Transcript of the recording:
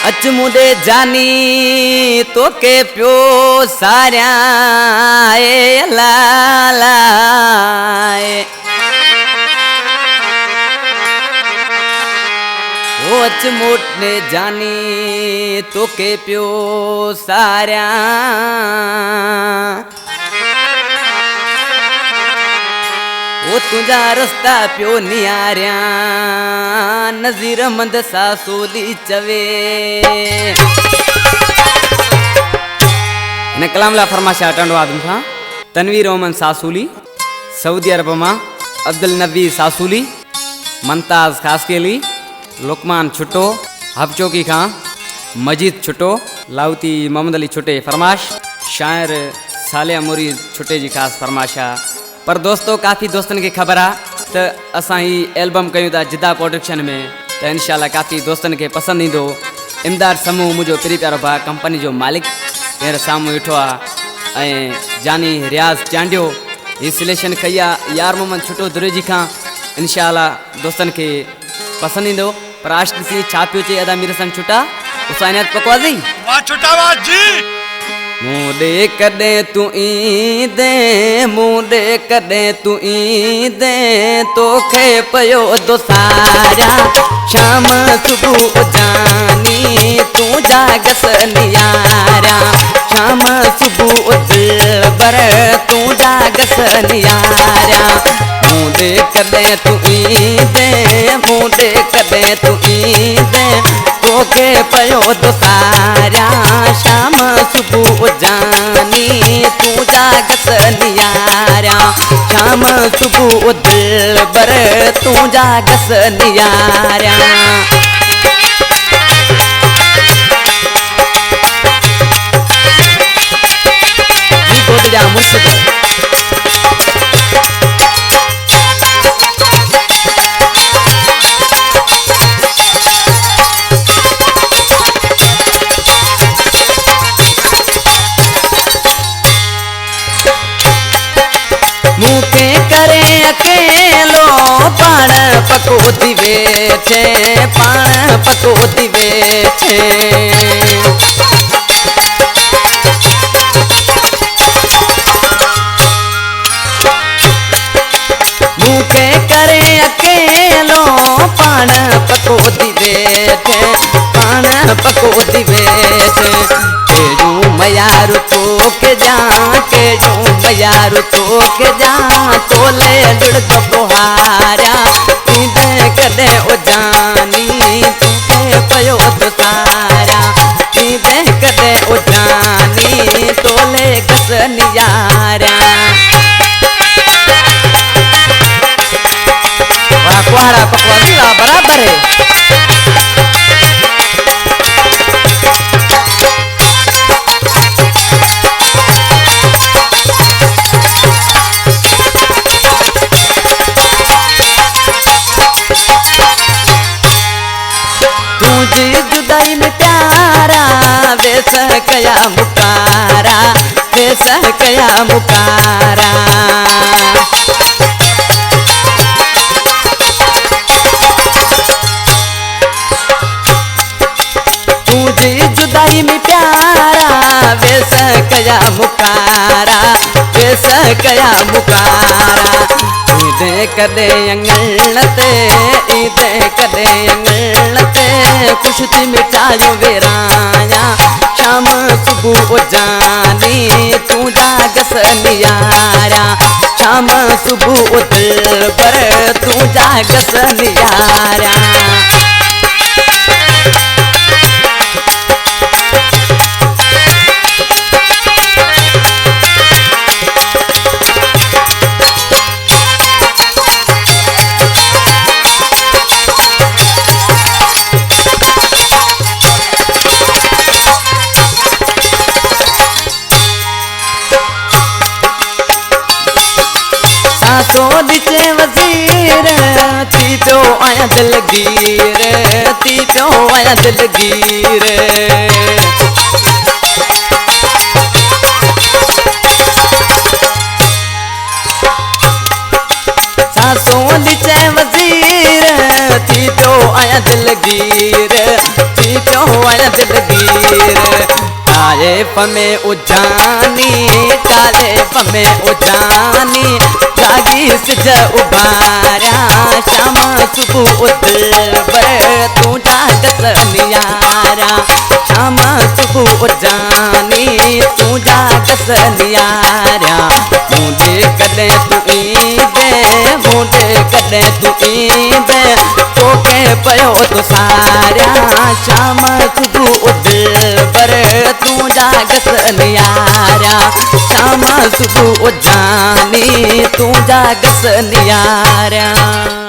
अचमुदे जानी तो के प्यो सारिया लालाए ओ अचमुट ने जानी तो के प्यो सारिया ओ तुझा रस्ता प्यो नियारिया नज़ीर मंद सासूली चवे ने कलाम ला फरमाशा टंडो आदम था तनवीर ओमन सासूली सऊदी अरब में अब्दुल नबी सासूली मंताज खासकेली लुकमान छुटो हबचौकी खां मजीद छुटो लाउती मोहम्मद अली छुटे फरमाश शायर सालिया मुरीद छुटे जी खास फरमाशा पर दोस्तों काफ़ी दोस्तन की खबर आ तो असां ही एल्बम कयूं था जिदा प्रोडक्शन में तो इंशाल्लाह काफ़ी दोस्तन के पसंद ईंदो इमदाद समूह मुझो पिरी प्यारो भा कंपनी जो मालिक हींअर साम्हूं वेठो आहे जानी रियाज़ चांडियो ही सिलेक्शन कई आहे यार मोहम्मद छुटो दुरेजी खां इंशाल्लाह दोस्तन के पसंद ईंदो पर आश ॾिसी छा पियो चई अदा मीर सन छुटा उसानियत पकवाज़ी वाह छुटा वाह जी मुंडे कदे तू ईंदे मुंडे कदे तू ईंदे तोखे पयो दोसारा शाम सुबह जानी तू जागस नियारा शाम सुबह दिलबर तू जागस नियारा मुंडे कदे तू ईंदे मुंडे कदे तू ईंदे तोखे पयो दोसारा शाम सुबह जानी तू जागस नियारा शाम सुबह दिलबर तू जागस नियारा जी बोल जा मुझसे मुके करे अकेलो पाण पको दिवे छे पाण पको दिवे छे मुके करे अकेलो पाण पको दिवे छे पाण पको दिवे छे केजू मयारू तो के जा केजू मयारू तो के जा तोले जुड़ तो पोहारा ईंदे कदे ओ जानी तुके पयो तो सारा ईंदे कदे ओ जानी तोले गस नियारा वाह कुहाड़ा पकवाजी वाह बराबर है तुझी जुदाई में प्यारा वैसा कया मुकारा वैसा कया मुकारा तुझी जुदाई में प्यारा वैसा कया मुकारा वैसा कया मुकारा ईदे कदे अंगलते ईदे कदे अंगलते खुशती मिटायो वेराया शाम सुबह जानी तू जागस नियारा शाम सुबह दिलबर तू जागस नियारा तो दिचे वजीर थी तो आया दिलगीर थी तो आया दिलगीर सासों दिचे वजीर थी तो आया दिलगीर थी तो आया में उजानी, काले में उजानी, जागी सिज उबारा, शाम सुबह उदबर तू जागत नियारा, शाम सुबह उजानी तू जागत नियारा, मुझे कदे तू ईंदे, मुझे कदे तू ईंदे, तोखे पयो तो सारा, शाम सुबह उदबर तू जागत नियारा, शाम सुबह उजानी तू जागत नियारा।